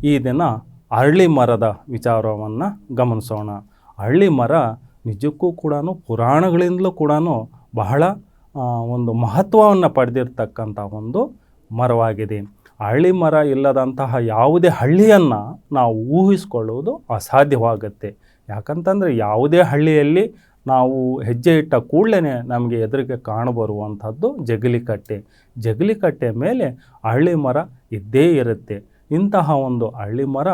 ಈ ದಿನ ಅರಳಿ ಮರದ ವಿಚಾರವನ್ನು ಗಮನಿಸೋಣ. ಅರಳಿ ಮರ ನಿಜಕ್ಕೂ ಕೂಡ ಪುರಾಣಗಳಿಂದಲೂ ಕೂಡ ಬಹಳ ಒಂದು ಮಹತ್ವವನ್ನು ಪಡೆದಿರ್ತಕ್ಕಂಥ ಒಂದು ಮರವಾಗಿದೆ. ಅರಳಿ ಮರ ಇಲ್ಲದಂತಹ ಯಾವುದೇ ಹಳ್ಳಿಯನ್ನು ನಾವು ಊಹಿಸ್ಕೊಳ್ಳುವುದು ಅಸಾಧ್ಯವಾಗುತ್ತೆ. ಯಾಕಂತಂದರೆ ಯಾವುದೇ ಹಳ್ಳಿಯಲ್ಲಿ ನಾವು ಹೆಜ್ಜೆ ಇಟ್ಟ ಕೂಡಲೇ ನಮಗೆ ಎದುರಿಗೆ ಕಾಣಬರುವಂಥದ್ದು ಜಗಲಿಕಟ್ಟೆ. ಜಗಲಿಕಟ್ಟೆ ಮೇಲೆ ಅರಳಿ ಮರ ಇದ್ದೇ ಇರುತ್ತೆ. ಇಂತಹ ಒಂದು ಅರಳಿ ಮರ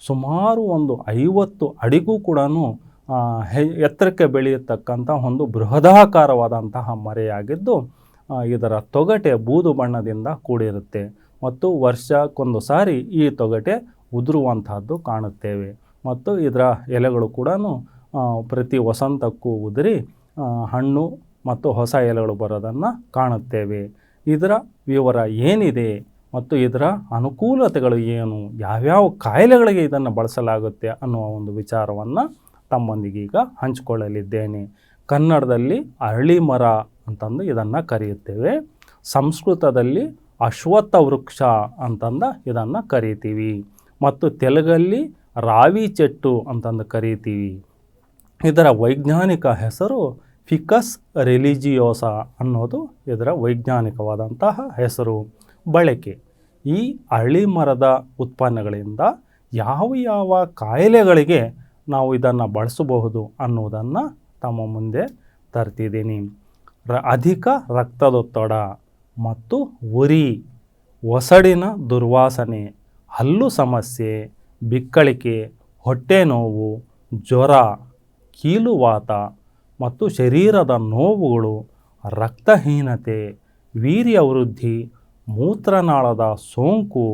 ಸುಮಾರು ಒಂದು 50 ಅಡಿಗೂ ಕೂಡ ಎತ್ತರಕ್ಕೆ ಬೆಳೆಯತಕ್ಕಂಥ ಒಂದು ಬೃಹದಾಕಾರವಾದಂತಹ ಮರೆಯಾಗಿದ್ದು, ಇದರ ತೊಗಟೆ ಬೂದು ಬಣ್ಣದಿಂದ ಕೂಡಿರುತ್ತೆ ಮತ್ತು ವರ್ಷಕ್ಕೊಂದು ಸಾರಿ ಈ ತೊಗಟೆ ಉದುರುವಂತಹದ್ದು ಕಾಣುತ್ತೇವೆ. ಮತ್ತು ಇದರ ಎಲೆಗಳು ಕೂಡ ಪ್ರತಿ ವಸಂತಕ್ಕೂ ಉದುರಿ ಹಣ್ಣು ಮತ್ತು ಹೊಸ ಎಲೆಗಳು ಬರೋದನ್ನು ಕಾಣುತ್ತೇವೆ. ಇದರ ವಿವರ ಏನಿದೆ ಮತ್ತು ಇದರ ಅನುಕೂಲತೆಗಳು ಏನು, ಯಾವ್ಯಾವ ಕಾಯಿಲೆಗಳಿಗೆ ಇದನ್ನು ಬಳಸಲಾಗುತ್ತೆ ಅನ್ನುವ ಒಂದು ವಿಚಾರವನ್ನು ತಮ್ಮೊಂದಿಗೀಗ ಹಂಚಿಕೊಳ್ಳಲಿದ್ದೇನೆ. ಕನ್ನಡದಲ್ಲಿ ಅರಳಿ ಮರ ಅಂತಂದು ಇದನ್ನು ಕರೆಯುತ್ತೇವೆ. ಸಂಸ್ಕೃತದಲ್ಲಿ ಅಶ್ವತ್ಥ ವೃಕ್ಷ ಅಂತಂದು ಇದನ್ನು ಕರಿತೀವಿ ಮತ್ತು ತೆಲುಗಲ್ಲಿ ರಾವಿ ಚೆಟ್ಟು ಅಂತಂದು ಕರಿತೀವಿ. ಇದರ ವೈಜ್ಞಾನಿಕ ಹೆಸರು ಫಿಕಸ್ ರಿಲಿಜಿಯೋಸಾ ಅನ್ನೋದು ಇದರ ವೈಜ್ಞಾನಿಕವಾದಂತಹ ಹೆಸರು. ಬಳಕೆ: ಈ ಅರಳಿ ಮರದ ಉತ್ಪನ್ನಗಳಿಂದ ಯಾವ ಯಾವ ಕಾಯಿಲೆಗಳಿಗೆ ನಾವು ಇದನ್ನು ಬಳಸಬಹುದು ಅನ್ನೋದನ್ನು ತಮ್ಮ ಮುಂದೆ ತರ್ತಿದ್ದೀನಿ. ಅಧಿಕ ರಕ್ತದೊತ್ತಡ ಮತ್ತು ಉರಿ, ಒಸಡಿನ ದುರ್ವಾಸನೆ, ಹಲ್ಲು ಸಮಸ್ಯೆ, ಬಿಕ್ಕಳಿಕೆ, ಹೊಟ್ಟೆ ನೋವು, ಜ್ವರ, ಕೀಲುವಾತ ಮತ್ತು ಶರೀರದ ನೋವುಗಳು, ರಕ್ತಹೀನತೆ, ವೀರ್ಯ ವೃದ್ಧಿ, ಮೂತ್ರನಾಳದ ಸೋಂಕು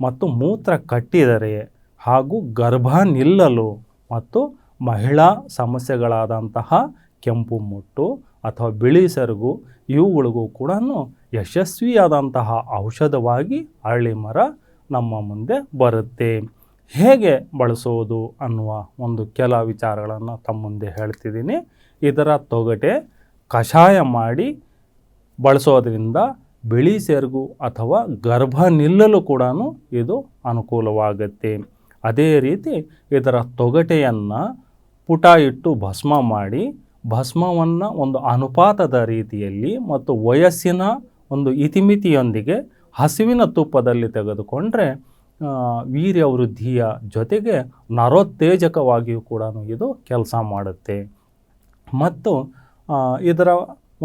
ಮತ್ತು ಮೂತ್ರ ಕಟ್ಟಿದರೆ ಹಾಗೂ ಗರ್ಭ ನಿಲ್ಲಲು ಮತ್ತು ಮಹಿಳಾ ಸಮಸ್ಯೆಗಳಾದಂತಹ ಕೆಂಪು ಮುಟ್ಟು ಅಥವಾ ಬಿಳಿ ಸೆರಗು ಇವುಗಳಿಗೂ ಕೂಡ ಯಶಸ್ವಿಯಾದಂತಹ ಔಷಧವಾಗಿ ಅರಳಿ ಮರ ನಮ್ಮ ಮುಂದೆ ಬರುತ್ತೆ. ಹೇಗೆ ಬಳಸೋದು ಅನ್ನುವ ಒಂದು ಕೆಲ ವಿಚಾರಗಳನ್ನು ತಮ್ಮ ಮುಂದೆ ಹೇಳ್ತಿದ್ದೀನಿ. ಇದರ ತೊಗಟೆ ಕಷಾಯ ಮಾಡಿ ಬಳಸೋದ್ರಿಂದ ಬಿಳಿ ಸೆರಗು ಅಥವಾ ಗರ್ಭ ನಿಲ್ಲಲು ಕೂಡ ಇದು ಅನುಕೂಲವಾಗುತ್ತೆ. ಅದೇ ರೀತಿ ಇದರ ತೊಗಟೆಯನ್ನು ಪುಟ ಇಟ್ಟು ಭಸ್ಮ ಮಾಡಿ, ಭಸ್ಮವನ್ನು ಒಂದು ಅನುಪಾತದ ರೀತಿಯಲ್ಲಿ ಮತ್ತು ವಯಸ್ಸಿನ ಒಂದು ಇತಿಮಿತಿಯೊಂದಿಗೆ ಹಸುವಿನ ತುಪ್ಪದಲ್ಲಿ ತೆಗೆದುಕೊಂಡ್ರೆ ವೀರ್ಯ ವೃದ್ಧಿಯ ಜೊತೆಗೆ ನರೋತ್ತೇಜಕವಾಗಿಯೂ ಕೂಡ ಇದು ಕೆಲಸ ಮಾಡುತ್ತೆ. ಮತ್ತು ಇದರ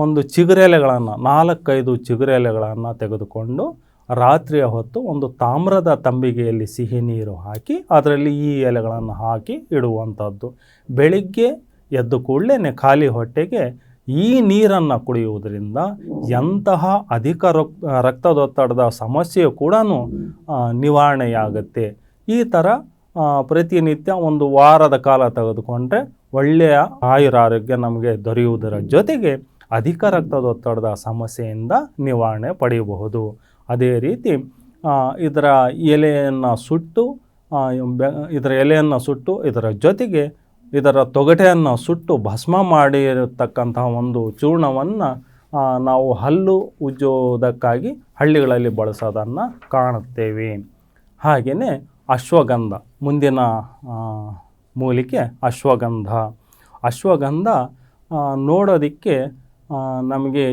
ಒಂದು ಚಿಗುರೆಲೆಗಳನ್ನು 4-5 ಚಿಗುರೆಲೆಗಳನ್ನು ತೆಗೆದುಕೊಂಡು ರಾತ್ರಿಯ ಹೊತ್ತು ಒಂದು ತಾಮ್ರದ ತಂಬಿಗೆಯಲ್ಲಿ ಸಿಹಿ ನೀರು ಹಾಕಿ ಅದರಲ್ಲಿ ಈ ಎಲೆಗಳನ್ನು ಹಾಕಿ ಇಡುವಂಥದ್ದು. ಬೆಳಿಗ್ಗೆ ಎದ್ದು ಕೂಡಲೇ ಖಾಲಿ ಹೊಟ್ಟೆಗೆ ಈ ನೀರನ್ನು ಕುಡಿಯುವುದರಿಂದ ಎಂತಹ ಅಧಿಕ ರಕ್ತದೊತ್ತಡದ ಸಮಸ್ಯೆಯು ಕೂಡ ನಿವಾರಣೆಯಾಗುತ್ತೆ. ಈ ಥರ ಪ್ರತಿನಿತ್ಯ ಒಂದು ವಾರದ ಕಾಲ ತೆಗೆದುಕೊಂಡ್ರೆ ಒಳ್ಳೆಯ ಆಯುರಾರೋಗ್ಯ ನಮಗೆ ದೊರೆಯುವುದರ ಜೊತೆಗೆ ಅಧಿಕ ರಕ್ತದೊತ್ತಡದ ಸಮಸ್ಯೆಯಿಂದ ನಿವಾರಣೆ ಪಡೆಯಬಹುದು. ಅದೇ ರೀತಿ ಇದರ ಎಲೆಯನ್ನು ಸುಟ್ಟು ಇದರ ಜೊತೆಗೆ ಇದರ ತೊಗಟೆಯನ್ನು ಸುಟ್ಟು ಭಸ್ಮ ಮಾಡಿರತಕ್ಕಂತಹ ಒಂದು ಚೂರ್ಣವನ್ನು ನಾವು ಹಲ್ಲು ಉಜ್ಜುವುದಕ್ಕಾಗಿ ಹಳ್ಳಿಗಳಲ್ಲಿ ಬಳಸೋದನ್ನು ಕಾಣುತ್ತೇವೆ. ಹಾಗೆಯೇ ಅಶ್ವಗಂಧ, ಮುಂದಿನ ಮೂಲಿಕೆ ಅಶ್ವಗಂಧ ನೋಡೋದಕ್ಕೆ ನಮಗೆ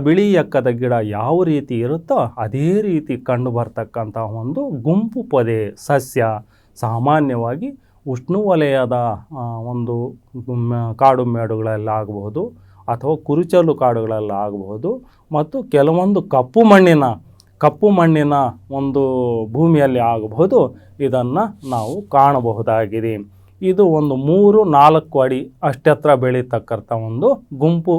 ಬಿಳಿ ಎಕ್ಕದ ಗಿಡ ಯಾವ ರೀತಿ ಇರುತ್ತೋ ಅದೇ ರೀತಿ ಕಂಡು ಬರ್ತಕ್ಕಂಥ ಒಂದು ಗುಂಪು ಪೊದೆ ಸಸ್ಯ. ಸಾಮಾನ್ಯವಾಗಿ ಉಷ್ಣವಲಯದ ಒಂದು ಕಾಡು ಮೇಡುಗಳಲ್ಲಾಗಬಹುದು ಅಥವಾ ಕುರುಚಲು ಕಾಡುಗಳಲ್ಲಾಗಬಹುದು ಮತ್ತು ಕೆಲವೊಂದು ಕಪ್ಪು ಮಣ್ಣಿನ ಒಂದು ಭೂಮಿಯಲ್ಲಿ ಆಗಬಹುದು ಇದನ್ನು ನಾವು ಕಾಣಬಹುದಾಗಿದೆ. ಇದು ಒಂದು 3-4 ಅಡಿ ಅಷ್ಟೆತ್ರ ಬೆಳೀತಕ್ಕಂಥ ಒಂದು ಗುಂಪು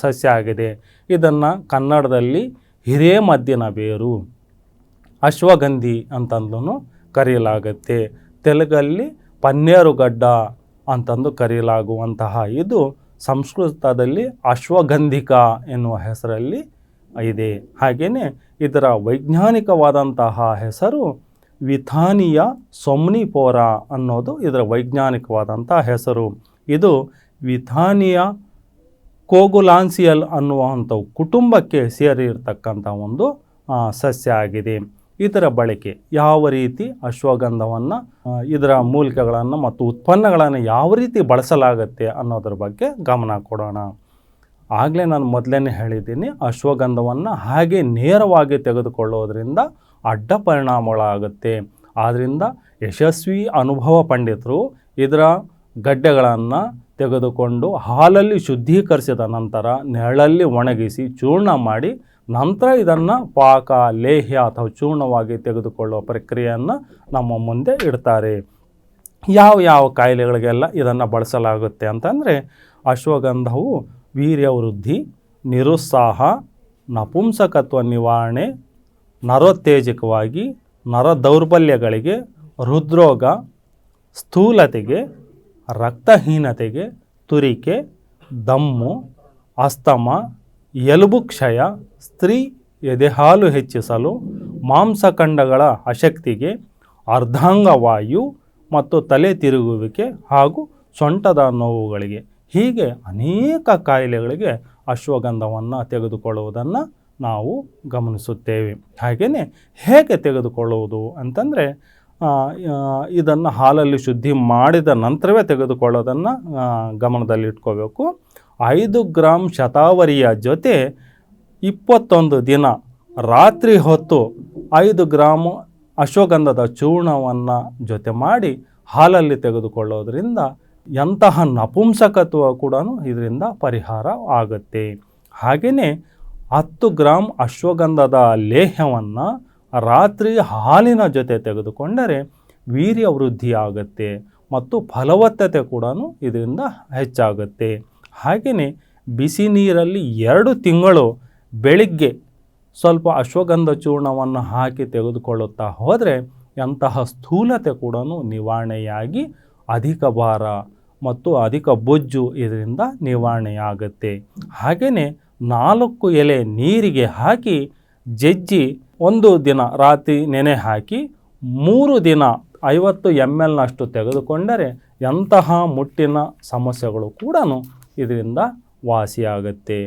ಸಸ್ಯ ಆಗಿದೆ. ಇದನ್ನು ಕನ್ನಡದಲ್ಲಿ ಹಿರೇಮದ್ದಿನ ಬೇರು, ಅಶ್ವಗಂಧಿ ಅಂತಂದು ಕರೆಯಲಾಗುತ್ತೆ. ತೆಲುಗಲ್ಲಿ ಪನ್ನೇರುಗಡ್ಡ ಅಂತಂದು ಕರೆಯಲಾಗುವಂತಹ ಇದು ಸಂಸ್ಕೃತದಲ್ಲಿ ಅಶ್ವಗಂಧಿಕ ಎನ್ನುವ ಹೆಸರಲ್ಲಿ ಇದೆ. ಹಾಗೆಯೇ ಇದರ ವೈಜ್ಞಾನಿಕವಾದಂತಹ ಹೆಸರು ವಿಥಾನಿಯಾ ಸೊಮ್ನಿಫೋರಾ ಅನ್ನೋದು ಇದರ ವೈಜ್ಞಾನಿಕವಾದಂಥ ಹೆಸರು. ಇದು ವಿಥಾನಿಯಾ ಕೋಗುಲಾನ್ಸಿಯಲ್ ಅನ್ನುವಂಥ ಕುಟುಂಬಕ್ಕೆ ಸೇರಿರ್ತಕ್ಕಂಥ ಒಂದು ಸಸ್ಯ ಆಗಿದೆ. ಇದರ ಬಳಕೆ ಯಾವ ರೀತಿ ಅಶ್ವಗಂಧವನ್ನು ಇದರ ಮೂಲಿಕೆಗಳನ್ನು ಮತ್ತು ಉತ್ಪನ್ನಗಳನ್ನು ಯಾವ ರೀತಿ ಬಳಸಲಾಗುತ್ತೆ ಅನ್ನೋದ್ರ ಬಗ್ಗೆ ಗಮನ ಕೊಡೋಣ. ಆಗಲೇ ನಾನು ಮೊದಲೇ ಹೇಳಿದ್ದೀನಿ, ಅಶ್ವಗಂಧವನ್ನು ಹಾಗೆ ನೇರವಾಗಿ ತೆಗೆದುಕೊಳ್ಳೋದ್ರಿಂದ ಅಡ್ಡ ಪರಿಣಾಮಗಳಾಗುತ್ತೆ. ಆದ್ದರಿಂದ ಯಶಸ್ವಿ ಅನುಭವ ಪಂಡಿತರು ಇದರ ಗಡ್ಡೆಗಳನ್ನು ತೆಗೆದುಕೊಂಡು ಹಾಲಲ್ಲಿ ಶುದ್ಧೀಕರಿಸಿದ ನಂತರ ನೆರಳಲ್ಲಿ ಒಣಗಿಸಿ ಚೂರ್ಣ ಮಾಡಿ ನಂತರ ಇದನ್ನು ಪಾಕ, ಲೇಹ್ಯ ಅಥವಾ ಚೂರ್ಣವಾಗಿ ತೆಗೆದುಕೊಳ್ಳುವ ಪ್ರಕ್ರಿಯೆಯನ್ನು ನಮ್ಮ ಮುಂದೆ ಇಡ್ತಾರೆ. ಯಾವ ಕಾಯಿಲೆಗಳಿಗೆಲ್ಲ ಇದನ್ನು ಬಳಸಲಾಗುತ್ತೆ ಅಂತಂದರೆ, ಅಶ್ವಗಂಧವು ವೀರ್ಯವೃದ್ಧಿ, ನಿರುತ್ಸಾಹ, ನಪುಂಸಕತ್ವ ನಿವಾರಣೆ, ನರೋತ್ತೇಜಕವಾಗಿ, ನರ ದೌರ್ಬಲ್ಯಗಳಿಗೆ, ಹೃದ್ರೋಗ, ಸ್ಥೂಲತೆಗೆ, ರಕ್ತಹೀನತೆಗೆ, ತುರಿಕೆ, ದಮ್ಮು, ಅಸ್ತಮ, ಎಲುಬು ಕ್ಷಯ, ಸ್ತ್ರೀ ಎದೆಹಾಲು ಹೆಚ್ಚಿಸಲು, ಮಾಂಸಖಂಡಗಳ ಅಶಕ್ತಿಗೆ, ಅರ್ಧಾಂಗವಾಯು ಮತ್ತು ತಲೆ ತಿರುಗುವಿಕೆ ಹಾಗೂ ಸೊಂಟದ ನೋವುಗಳಿಗೆ, ಹೀಗೆ ಅನೇಕ ಕಾಯಿಲೆಗಳಿಗೆ ಅಶ್ವಗಂಧವನ್ನು ತೆಗೆದುಕೊಳ್ಳುವುದನ್ನು ನಾವು ಗಮನಿಸುತ್ತೇವೆ. ಹಾಗೆಯೇ ಹೇಗೆ ತೆಗೆದುಕೊಳ್ಳುವುದು ಅಂತಂದರೆ, ಇದನ್ನು ಹಾಲಲ್ಲಿ ಶುದ್ಧಿ ಮಾಡಿದ ನಂತರವೇ ತೆಗೆದುಕೊಳ್ಳೋದನ್ನು ಗಮನದಲ್ಲಿಟ್ಕೋಬೇಕು. 5 ಗ್ರಾಂ ಶತಾವರಿಯ ಜೊತೆ 21 ದಿನ ರಾತ್ರಿ ಹೊತ್ತು 5 ಗ್ರಾಮ್ ಅಶ್ವಗಂಧದ ಚೂರ್ಣವನ್ನು ಜೊತೆ ಮಾಡಿ ಹಾಲಲ್ಲಿ ತೆಗೆದುಕೊಳ್ಳೋದ್ರಿಂದ ಎಂತಹ ನಪುಂಸಕತ್ವ ಕೂಡ ಇದರಿಂದ ಪರಿಹಾರ ಆಗುತ್ತೆ. ಹಾಗೆಯೇ 10 ಗ್ರಾಂ ಅಶ್ವಗಂಧದ ಲೇಹ್ಯವನ್ನು ರಾತ್ರಿ ಹಾಲಿನ ಜೊತೆ ತೆಗೆದುಕೊಂಡರೆ ವೀರ್ಯವೃದ್ಧಿ ಆಗುತ್ತೆ ಮತ್ತು ಫಲವತ್ತತೆ ಕೂಡ ಇದರಿಂದ ಹೆಚ್ಚಾಗುತ್ತೆ. ಹಾಗೆಯೇ ಬಿಸಿ ನೀರಲ್ಲಿ 2 ತಿಂಗಳು ಬೆಳಿಗ್ಗೆ ಸ್ವಲ್ಪ ಅಶ್ವಗಂಧ ಚೂರ್ಣವನ್ನು ಹಾಕಿ ತೆಗೆದುಕೊಳ್ಳುತ್ತಾ ಹೋದರೆ ಎಂತಹ ಸ್ಥೂಲತೆ ಕೂಡ ನಿವಾರಣೆಯಾಗಿ ಅಧಿಕ ಭಾರ ಮತ್ತು ಅಧಿಕ ಬೊಜ್ಜು ಇದರಿಂದ ನಿವಾರಣೆಯಾಗುತ್ತೆ. ಹಾಗೆಯೇ 4 ಎಲೆ ನೀರಿಗೆ ಹಾಕಿ ಜಜ್ಜಿ 1 ದಿನ ರಾತ್ರಿ ನೆನೆ ಹಾಕಿ 3 ದಿನ 50 ml ತೆಗೆದುಕೊಂಡರೆ ಎಂತಹ ಮುಟ್ಟಿನ ಸಮಸ್ಯೆಗಳು ಕೂಡ ಇದರಿಂದ ವಾಸಿಯಾಗುತ್ತೆ.